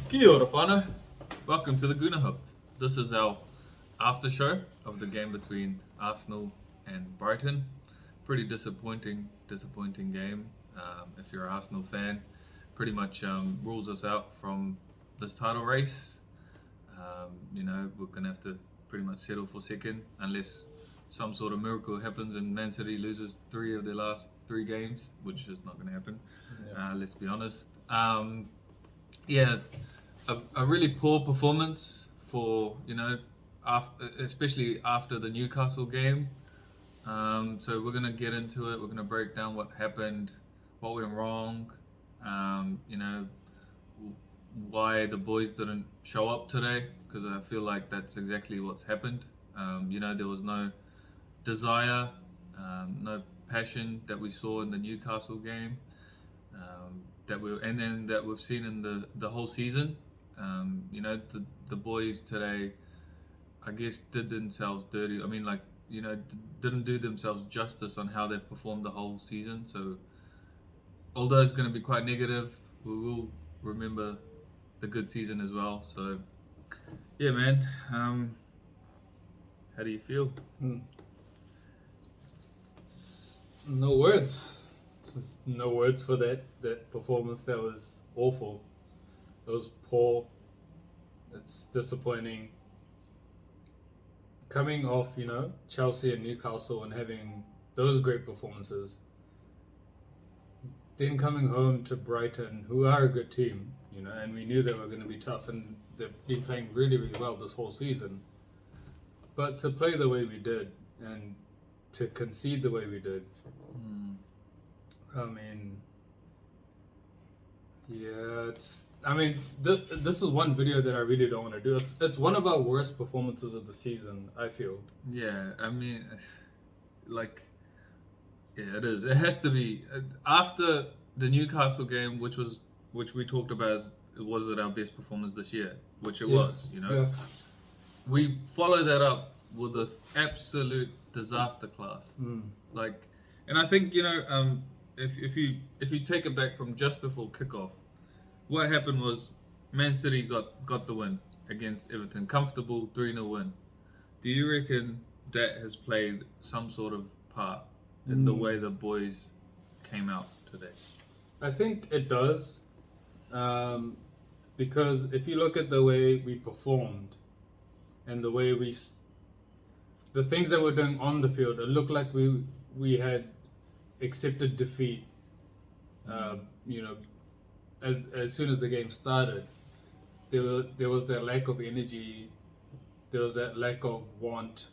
Kia ora whānau. Welcome to the Guna Hub. This is our aftershow of the game between Arsenal and Brighton. Pretty disappointing game. If you're an Arsenal fan, pretty much rules us out from this title race. We're gonna have to pretty much settle for second unless some sort of miracle happens and Man City loses 3 of their last 3 games, which is not going to happen. Let's be honest. A really poor performance for especially after the Newcastle game. So we're gonna get into it. We're gonna break down what happened, what went wrong. Why the boys didn't show up today, because I feel like that's exactly what's happened. There was no desire, no passion that we saw in the Newcastle game, that we've seen in the whole season. The boys today, I guess, did themselves dirty. Didn't do themselves justice on how they've performed the whole season. So, although it's going to be quite negative, we will remember the good season as well. So, yeah, man. How do you feel? No words. No words for that performance. That was awful. It was poor. It's disappointing. Coming off, Chelsea and Newcastle and having those great performances, then coming home to Brighton, who are a good team, and we knew they were going to be tough, and they've been playing really, really well this whole season. But to play the way we did and to concede the way we did, this is one video that I really don't want to do. It's one of our worst performances of the season, I feel. Yeah, it is. It has to be after the Newcastle game, which we talked about as was it our best performance this year, which it was. Yeah. We follow that up with an absolute disaster class. And I think if you take it back from just before kickoff, what happened was Man City got the win against Everton, comfortable 3-0 win. Do you reckon that has played some sort of part in the way the boys came out today? I think it does, because if you look at the way we performed and the way the things that we're doing on the field, it looked like we had accepted defeat. As soon as the game started, there was that lack of energy, there was that lack of want,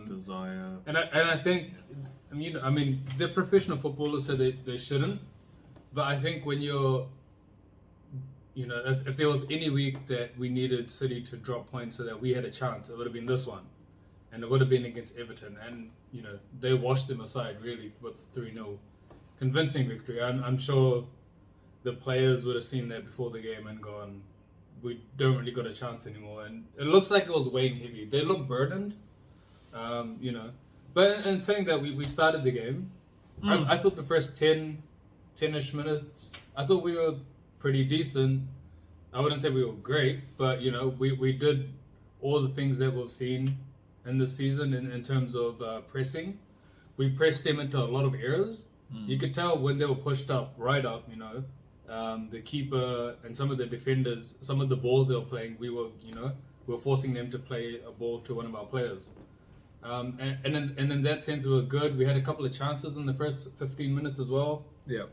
desire, and I think, they're professional footballers, so they shouldn't. But I think when you're, if there was any week that we needed City to drop points so that we had a chance, it would have been this one, and it would have been against Everton, and they washed them aside really with 3-0, convincing victory. I'm sure the players would have seen that before the game and gone, we don't really got a chance anymore. And it looks like it was weighing heavy. They look burdened, But in saying that, we started the game. I thought the first 10-ish minutes, I thought we were pretty decent. I wouldn't say we were great, but we did all the things that we've seen in this season in terms of pressing. We pressed them into a lot of errors. You could tell when they were pushed up, right up, the keeper and some of the defenders, some of the balls they were playing, we were forcing them to play a ball to one of our players. And in that sense, we were good. We had a couple of chances in the first 15 minutes as well. Yeah.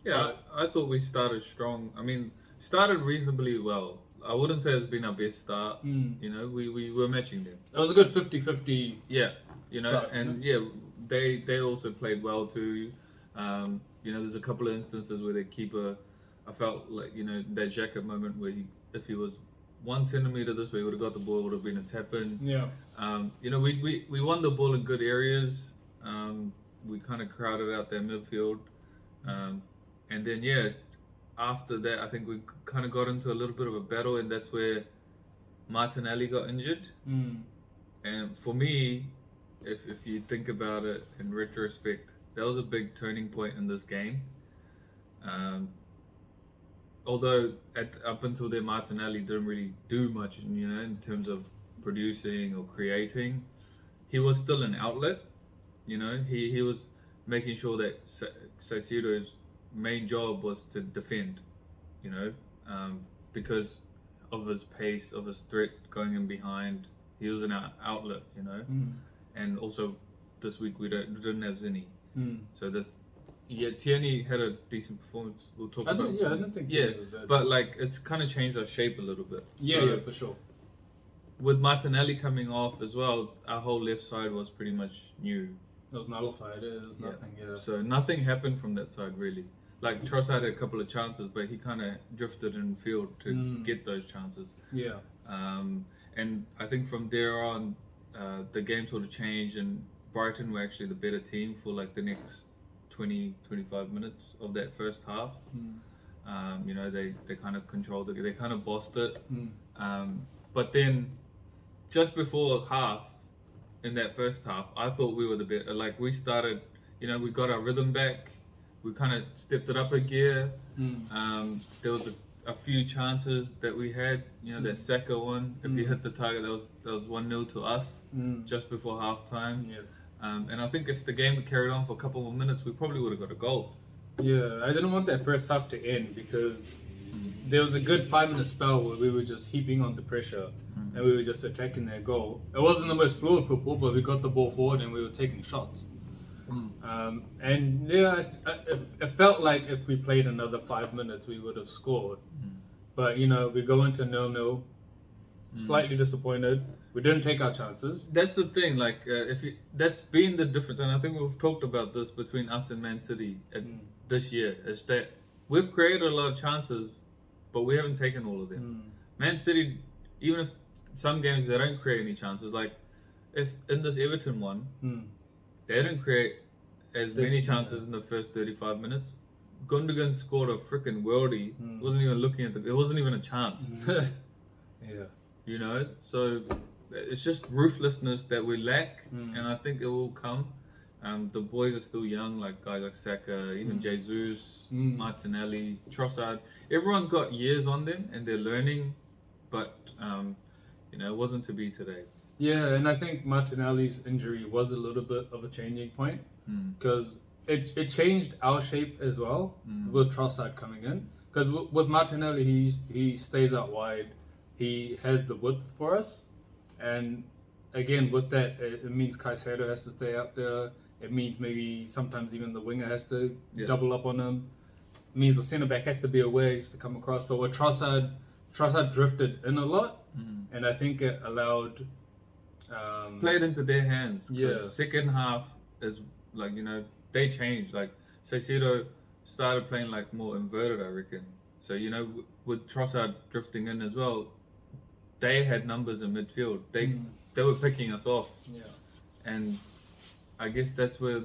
I thought we started strong. Started reasonably well. I wouldn't say it's been our best start. We were matching them. It was a good 50-50. Yeah, start, they also played well too. There's a couple of instances where the keeper, I felt like that Xhaka moment where if he was 1 centimeter this way, he would have got the ball, would have been a tap in. Yeah. We won the ball in good areas. We kind of crowded out their midfield, and then after that, I think we kind of got into a little bit of a battle, and that's where Martinelli got injured. And for me, if you think about it in retrospect, that was a big turning point in this game. although up until then Martinelli didn't really do much, in terms of producing or creating, he was still an outlet. He was making sure that Caicedo's main job was to defend. Because of his pace, of his threat going in behind, he was an outlet. And also this week we didn't have Zinni. So Tierney had a decent performance. We'll talk about. I don't think Tierney was bad. But like it's kind of changed our shape a little bit. Yeah, for sure. With Martinelli coming off as well, our whole left side was pretty much new. It was nullified. It was nothing. Yeah. So nothing happened from that side really. Like Trossard had a couple of chances, but he kind of drifted in field to get those chances. Yeah. And I think from there on, the game sort of changed, and Brighton were actually the better team for like the next 20-25 minutes of that first half. They kind of controlled it. They kind of bossed it. But then, just before half, in that first half, I thought we were the better. Like we started, we got our rhythm back. We kind of stepped it up a gear. There was a few chances that we had. That Saka one. If he hit the target, that was 1-0 to us just before half time. Yeah. And I think if the game had carried on for a couple more minutes, we probably would have got a goal. Yeah, I didn't want that first half to end because there was a good 5-minute spell where we were just heaping on the pressure and we were just attacking their goal. It wasn't the most fluid football, but we got the ball forward and we were taking shots. It felt like if we played another 5 minutes, we would have scored. But we go into 0-0, slightly disappointed. We didn't take our chances. That's the thing. Like, that's been the difference, and I think we've talked about this between us and Man City this year. Is that we've created a lot of chances, but we haven't taken all of them. Man City, even if some games they don't create any chances, like if in this Everton one. They didn't create as many chances in the first 35 minutes. Gundogan scored a freaking worldie. Wasn't even looking at it wasn't even a chance. Yeah. So it's just ruthlessness that we lack, and I think it will come. The boys are still young, like guys like Saka, even Jesus, Martinelli, Trossard. Everyone's got years on them, and they're learning, but it wasn't to be today. Yeah, and I think Martinelli's injury was a little bit of a changing point because it changed our shape as well with Trossard coming in. Because with Martinelli, he stays out wide, he has the width for us, and again with that, it means Caicedo has to stay out there. It means maybe sometimes even the winger has to double up on him. It means the centre back has to be aware, he's to come across. But with Trossard drifted in a lot, and I think it allowed. Played into their hands. Yeah. Second half is like they changed. Like Caicedo started playing like more inverted, I reckon. So with Trossard drifting in as well, they had numbers in midfield. They were picking us off. Yeah. And I guess that's where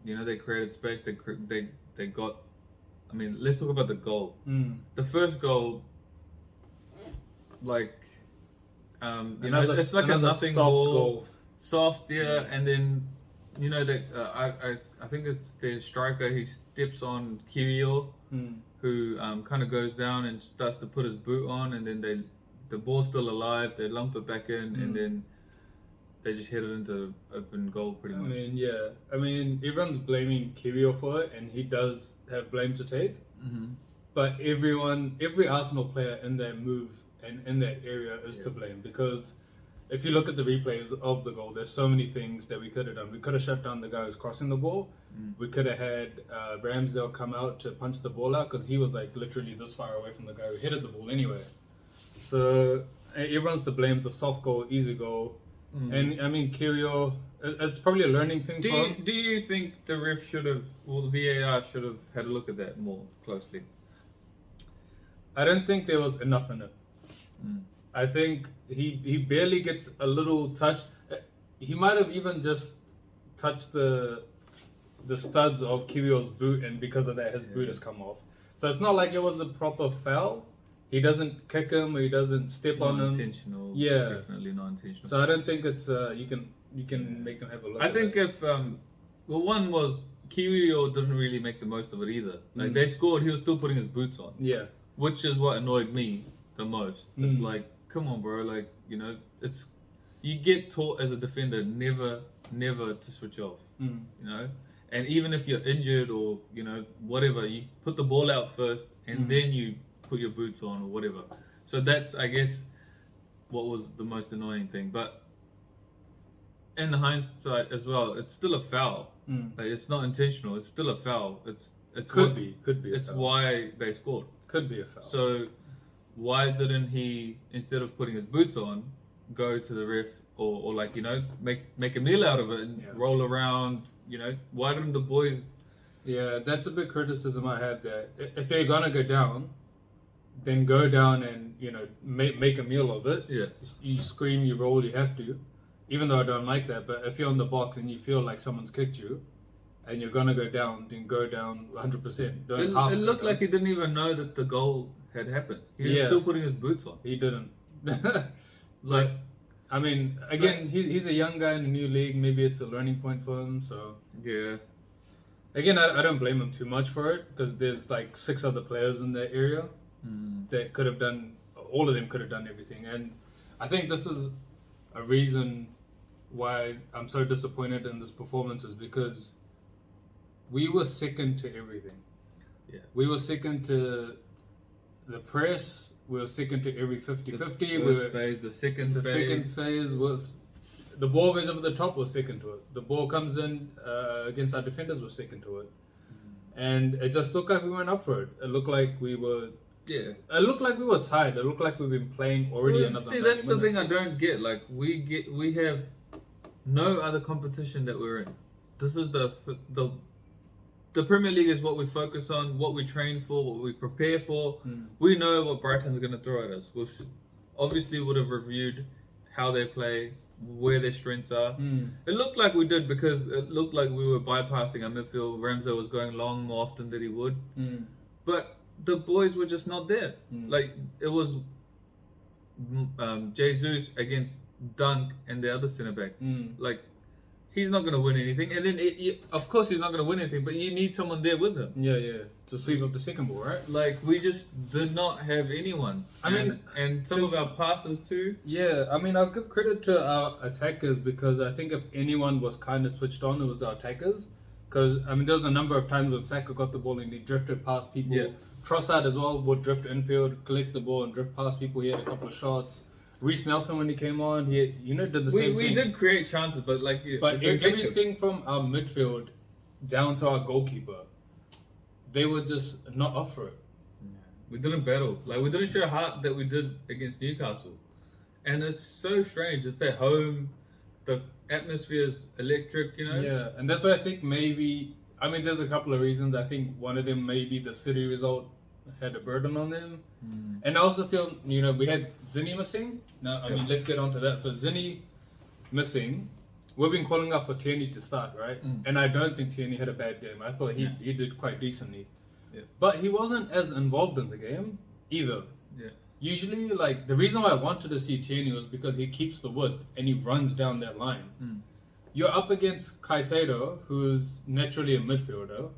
they created space. They got. I mean, let's talk about the goal. The first goal, like. It's like a nothing goal. Soft, and then I think it's their striker. He steps on Kiwior, who kind of goes down and starts to put his boot on, and then the ball's still alive. They lump it back in, and then they just hit it into open goal pretty much. I mean, everyone's blaming Kiwior for it, and he does have blame to take. But every Arsenal player in that move and in that area is to blame, because if you look at the replays of the goal, there's so many things that we could have done. We could have shut down the guy who's crossing the ball. We could have had Ramsdale come out to punch the ball out, because he was like literally this far away from the guy who headed the ball anyway. So everyone's to blame. It's a soft goal, easy goal. And I mean, Kiwior, it's probably a learning thing for him. Do you think the ref the VAR should have had a look at that more closely? I don't think there was enough in it. I think he barely gets a little touch. He might have even just touched the studs of Kiwior's boot, and because of that, his boot has come off. So it's not like it was a proper foul. He doesn't kick him, or he doesn't step on him. Intentional. Yeah, definitely not intentional. So I don't think it's you can make them have a look. I think if one was Kiwior didn't really make the most of it either. Like they scored, he was still putting his boots on. Yeah. which is what annoyed me the most. It's Mm. like, come on, bro. Like, it's you get taught as a defender never to switch off. Mm. And even if you're injured or whatever, you put the ball out first and then you put your boots on or whatever. So that's, I guess, what was the most annoying thing. But in hindsight as well, it's still a foul. Like, it's not intentional. It's still a foul. It's Could be a It's foul. why they scored. Could be a foul. So why didn't he, instead of putting his boots on, go to the ref or like make a meal out of it and roll around? Why didn't the boys? Yeah, that's a big criticism I have there. If you're gonna go down, then go down and make a meal of it. Yeah. You scream, you roll, you have to. Even though I don't like that, but if you're in the box and you feel like someone's kicked you, and you're gonna go down, then go down 100%. It looked like he didn't even know that the goal had happened. He was still putting his boots on. He didn't. Like, I mean, again, he's a young guy in a new league. Maybe it's a learning point for him. So yeah. Again, I don't blame him too much for it because there's like 6 other players in that area that could have done. All of them could have done everything, and I think this is a reason why I'm so disappointed in this performance is because we were second to everything. Yeah. We were second to the press. We were second to every 50-50. The second phase was the ball goes over the top. We're second to it. The ball comes in against our defenders. We're second to it, and it just looked like we weren't up for it. It looked like we were. Yeah. It looked like we were tired. It looked like we've been playing already another. See, that's the thing I don't get. Like we have no other competition that we're in. This is the Premier League is what we focus on, what we train for, what we prepare for. We know what Brighton's going to throw at us. We obviously would have reviewed how they play, where their strengths are. It looked like we did because it looked like we were bypassing our midfield. Ramsdale was going long more often than he would. But the boys were just not there. Like, it was Jesus against Dunk and the other centre-back. Like, he's not going to win anything. And then, of course, he's not going to win anything, but you need someone there with him. Yeah. To sweep up the second ball, right? Like, we just did not have anyone. And some of our passes too. Yeah, I mean, I'll give credit to our attackers because I think if anyone was kind of switched on, it was our attackers. Because, I mean, there was a number of times when Saka got the ball and he drifted past people. Yeah. Trossard as well would drift infield, collect the ball and drift past people. He had a couple of shots. Reece Nelson, when he came on, he did the same thing. We did create chances, but everything from our midfield down to our goalkeeper, they were just not up for it. We didn't battle. Like, we didn't show heart that we did against Newcastle. And it's so strange. It's at home. The atmosphere's electric, Yeah, and that's why I think maybe... I mean, there's a couple of reasons. I think one of them may be the City result had a burden on them. And I also feel, we had Zinni missing. Now, I mean, let's get on to that. So, Zinni missing. We've been calling up for Tierney to start, right? And I don't think Tierney had a bad game. I thought he did quite decently. Yeah. But he wasn't as involved in the game either. Yeah. Usually, like, the reason why I wanted to see Tierney was because he keeps the width and he runs down that line. You're up against Caicedo, who's naturally a midfielder.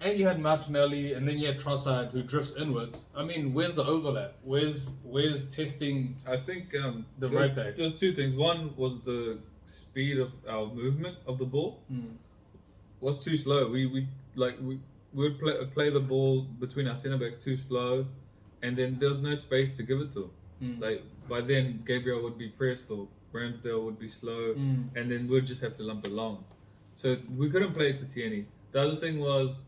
And you had Martinelli, and then you had Trossard, who drifts inwards. I mean, where's the overlap? Where's testing? I think the right back. There's two things. One was the speed of our movement of the ball was too slow. We would play the ball between our centre backs too slow, and then there was no space to give it to him. Like, by then, Gabriel would be pressed or Ramsdale would be slow, and then we'd just have to lump it long. So we couldn't play it to Tierney. The other thing was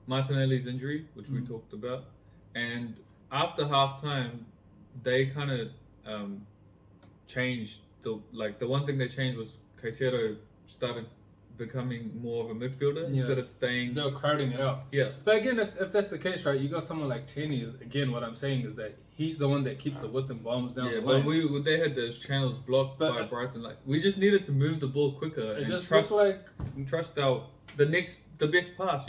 Martinelli's injury, which we talked about, and after half time, they kind of changed. The one thing they changed was Caicedo started becoming more of a midfielder instead of staying. They were crowding it out. Yeah. But again, if that's the case, right, you got someone like Tierney. Again, what I'm saying is that he's the one that keeps the width and bombs down the line. But they had those channels blocked by Brighton. Like, we just needed to move the ball quicker it and just trust looked like the best pass.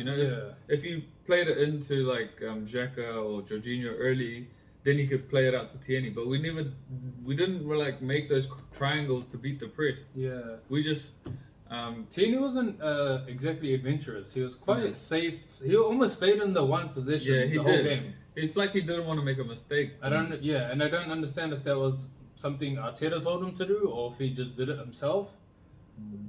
If you played it into like Xhaka or Jorginho early, then he could play it out to Tierney. But we didn't like make those triangles to beat the press. Yeah. We just. Tierney wasn't exactly adventurous. He was quite safe. He almost stayed in the one position Yeah, he the whole did. game. It's like he didn't want to make a mistake. I don't understand if that was something Arteta told him to do or if he just did it himself.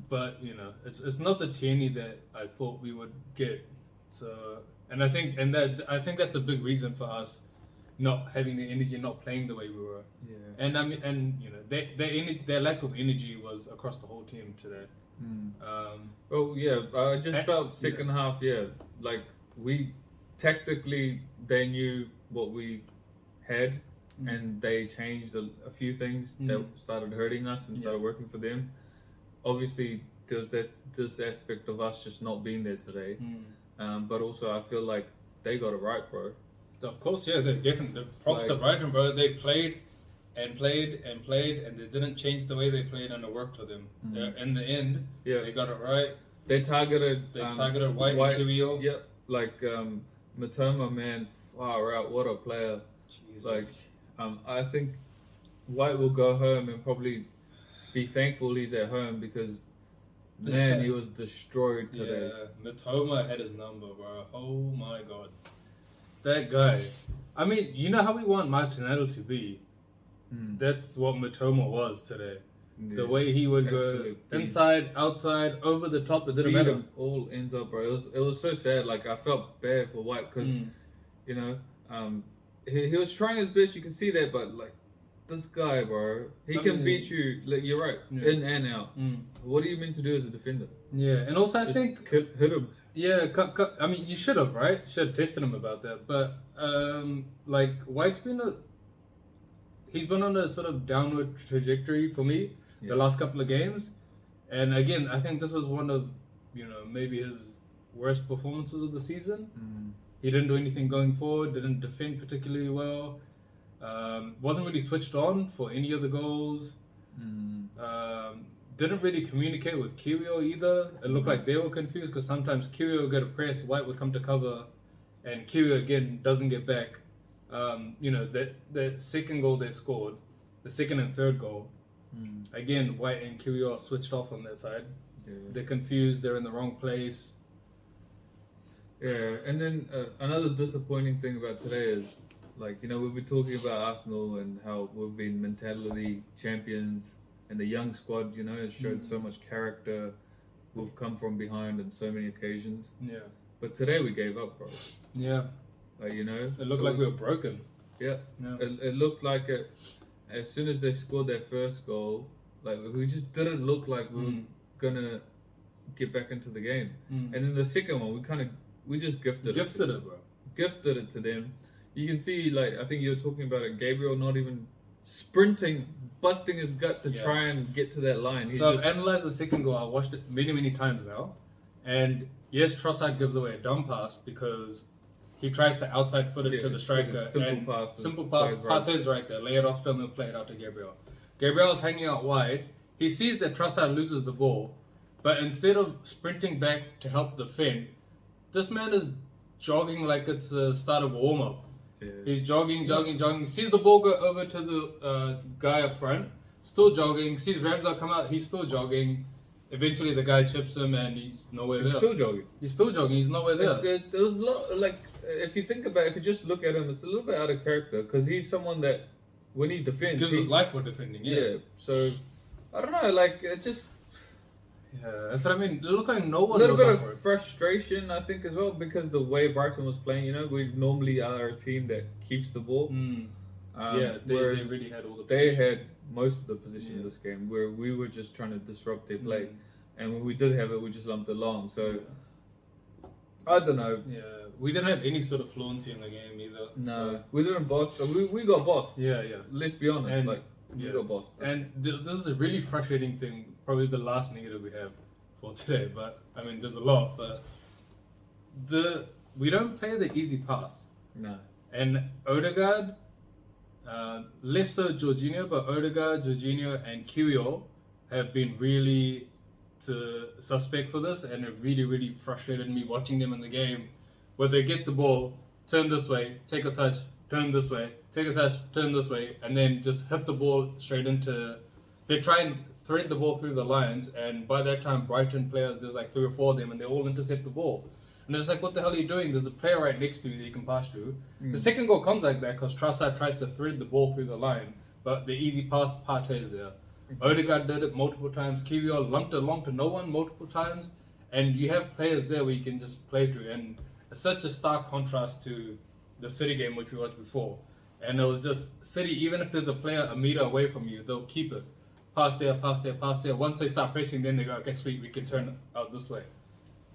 But it's not the Tierney that I thought we would get. So, and I think that's a big reason for us not having the energy, not playing the way we were. Yeah. And I mean, their lack of energy was across the whole team today. Well, yeah, I just felt second half, like we tactically they knew what we had, and they changed a few things that started hurting us and started working for them. Obviously, there was this aspect of us just not being there today, but also I feel like they got it right, bro. Of course, yeah, they definitely. Props to Brighton, bro. They played and played and played, and they didn't change the way they played, and it worked for them. In the end, they got it right. They targeted White and Kiwior. Yep, like Matoma, man, far out. What a player! Jesus. Like, I think White will go home and probably be thankful he's at home because, man, he was destroyed today. Yeah, Matoma had his number, bro. Oh my god. That guy. I mean, you know how we want Martinelli to be? That's what Matoma was today. Yeah, the way he would go inside, outside, over the top, it didn't matter. All ends up, bro. It was so sad. Like, I felt bad for White because, he was trying his best. You can see that, but, like, this guy, bro, he can beat you. Like, you're right, in and out. What are you meant to do as a defender? Yeah, and also I think hit him. Yeah, I mean, you should have, right? Should have tested him about that. But like White's he's been on a sort of downward trajectory for me the last couple of games, and again, I think this was one of maybe his worst performances of the season. He didn't do anything going forward. Didn't defend particularly well. Wasn't really switched on for any of the goals. Didn't really communicate with Kiwior either. It looked like they were confused because sometimes Kiwior would get a press, White would come to cover, and Kiwior again doesn't get back. The second goal they scored, the second and third goal, again White and Kiwior are switched off on that side. Yeah. They're confused. They're in the wrong place. Yeah, and then another disappointing thing about today is, like, we've been talking about Arsenal and how we've been mentality champions. And the young squad, has showed so much character. We've come from behind on so many occasions. Yeah. But today we gave up, bro. Yeah. Like, it looked like we were broken. Yeah. It looked like as soon as they scored their first goal, like, we just didn't look like we were gonna get back into the game. And then the second one, we just gifted it, bro. Gifted it to them. You can see, like, I think you were talking about it, Gabriel not even sprinting, busting his gut to try and get to that line. I've analysed the second goal. I watched it many, many times now. And yes, Trossard gives away a dumb pass because he tries to outside foot it to the striker. Simple pass. Partey's right there. Lay it off them and play it out to Gabriel. Gabriel's hanging out wide. He sees that Trossard loses the ball. But instead of sprinting back to help defend, this man is jogging like it's the start of a warm-up. Yeah. He's jogging, sees the ball go over to the guy up front, still jogging, sees Ramsdale come out, he's still jogging. Eventually the guy chips him and he's nowhere there. He's still jogging, he's nowhere there. There was a lot, like, if you think about it, if you just look at him, it's a little bit out of character because he's someone that, when he defends... Gives his life for defending, yeah. So, I don't know, like, it just... Yeah, that's what I mean. It looked like no one. A little bit of frustration, I think, as well, because the way Brighton was playing. We normally are a team that keeps the ball. They really had all the. They had most of the position in this game, where we were just trying to disrupt their play, and when we did have it, we just lumped along. So I don't know. Yeah, we didn't have any sort of fluency in the game either. No, we didn't boss. We got bossed. Yeah. Let's be honest. We got bossed. And this is a really frustrating thing. Probably the last negative we have for today. But I mean, there's a lot. But we don't play the easy pass. No. And Odegaard, less so Jorginho, but Odegaard, Jorginho, and Kiwior have been really suspect for this, and it really, really frustrated me watching them in the game, where they get the ball, turn this way, take a touch, turn this way, take a touch, turn this way, and then just hit the ball straight into. They try and thread the ball through the lines, and by that time, Brighton players, there's like 3 or 4 of them, and they all intercept the ball. And it's like, what the hell are you doing? There's a player right next to you that you can pass through. The second goal comes like that because Trossard tries to thread the ball through the line, but the easy pass, Partey is there. Odegaard did it multiple times. Kiwior lumped it along to no one multiple times. And you have players there where you can just play through. And it's such a stark contrast to the City game, which we watched before. And it was just City, even if there's a player a meter away from you, they'll keep it. Pass there, pass there, pass there. Once they start pressing, then they go, okay, sweet, we can turn it out this way.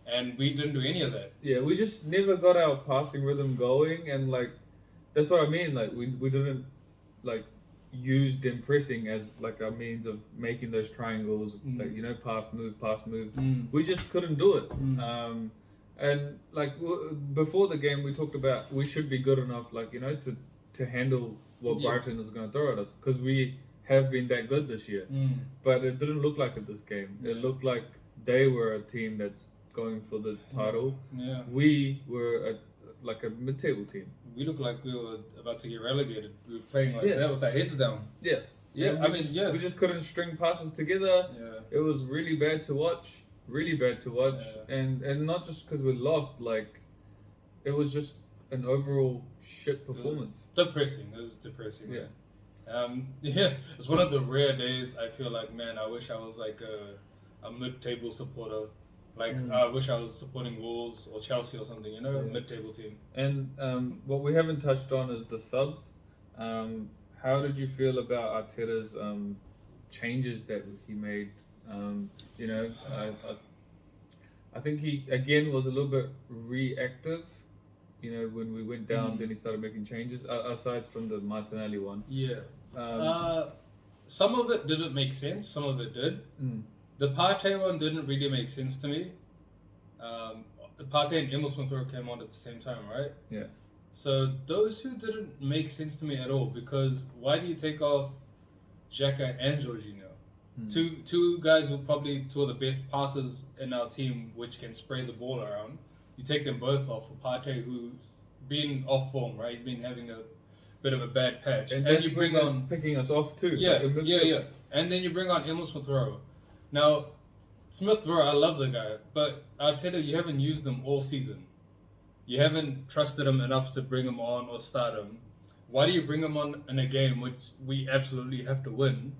And we didn't do any of that. Yeah, we just never got our passing rhythm going, and like that's what I mean. Like we didn't like use them pressing as like a means of making those triangles, like pass move. We just couldn't do it. And like before the game, we talked about we should be good enough, like to handle what Brighton is going to throw at us because we have been that good this year. But it didn't look like it this game. It looked like they were a team that's going for the title. Yeah. We were like a mid-table team. We looked like we were about to get relegated. We were playing like that with our heads down. Yeah. We just couldn't string passes together. Yeah. It was really bad to watch. And not just because we lost, like it was just an overall shit performance. It was depressing. Yeah. It's one of the rare days I feel like, man, I wish I was like a mid-table supporter. Like, I wish I was supporting Wolves or Chelsea or something, a mid-table team. And what we haven't touched on is the subs. How did you feel about Arteta's changes that he made? I think he, again, was a little bit reactive. When we went down, then he started making changes, aside from the Martinelli one. Yeah. Some of it didn't make sense, some of it did. The Partey one didn't really make sense to me. Partey and Emil Smith Rowe came on at the same time, right? Yeah. So those two didn't make sense to me at all because why do you take off Xhaka and Jorginho? Two guys who are probably two of the best passers in our team, which can spray the ball around. You take them both off for Partey, who's been off form, right? He's been having a bit of a bad patch. And you bring on picking us off too. Yeah. And then you bring on Emil Smith Rowe. Now, Smith Rowe, I love the guy, but I'll tell you haven't used him all season. You haven't trusted him enough to bring him on or start him. Why do you bring him on in a game which we absolutely have to win,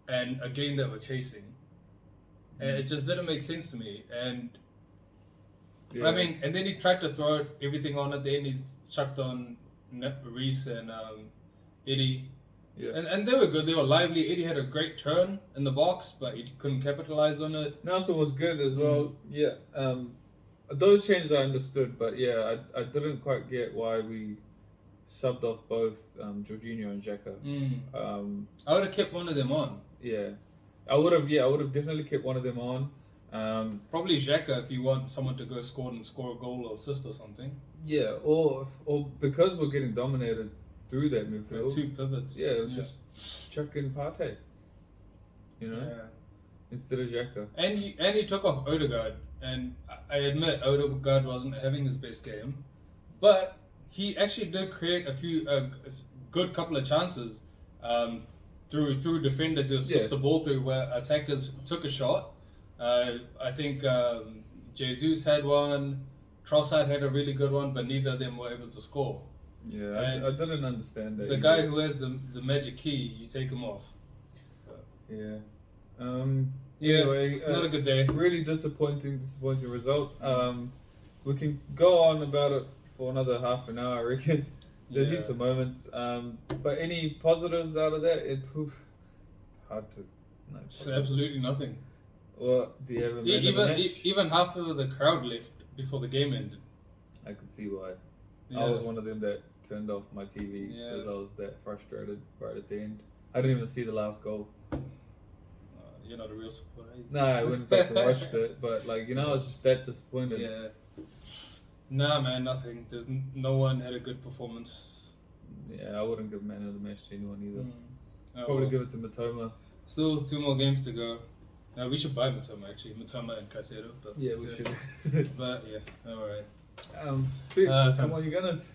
and a game that we're chasing? And it just didn't make sense to me. And I mean, and then he tried to throw everything on at the end. He chucked on Reece and Eddie. Yeah. And they were good. They were lively. Eddie had a great turn in the box, but he couldn't capitalize on it. Nelson was good as well. Yeah. Those changes I understood, but yeah, I didn't quite get why we subbed off both Jorginho and Xhaka. I would have kept one of them on. Yeah. I would have definitely kept one of them on. Probably Xhaka if you want someone to go score a goal or assist or something. Yeah, or because we're getting dominated through that midfield. 2 pivots. Yeah, just chuck in Partey. Instead of Xhaka. And he took off Odegaard, and I admit Odegaard wasn't having his best game, but he actually did create a few good couple of chances through defenders. He'll slip the ball through where attackers took a shot. I think Jesus had one, Trossard had a really good one, but neither of them were able to score. Yeah, I didn't understand that. The guy who has the magic key, you take him off. Yeah. Anyway, not a good day. Really disappointing result. We can go on about it for another half an hour, I reckon. There's heaps of moments. But any positives out of that? Hard to. No, it's absolutely nothing. Well, do you have a man of the match? Even half of the crowd left before the game ended. I could see why. I was one of them that turned off my TV because I was that frustrated right at the end. I didn't even see the last goal. You're not a real supporter. No, I went back and watched it, but I was just that disappointed. Yeah. Nah, man, nothing. No one had a good performance. Yeah, I wouldn't give man of the match to anyone either. Probably give it to Matoma. Still 2 more games to go. No, we should buy Matoma actually. Matoma and Caicedo. But yeah, we should. But yeah, all right. Come on, you Gunners.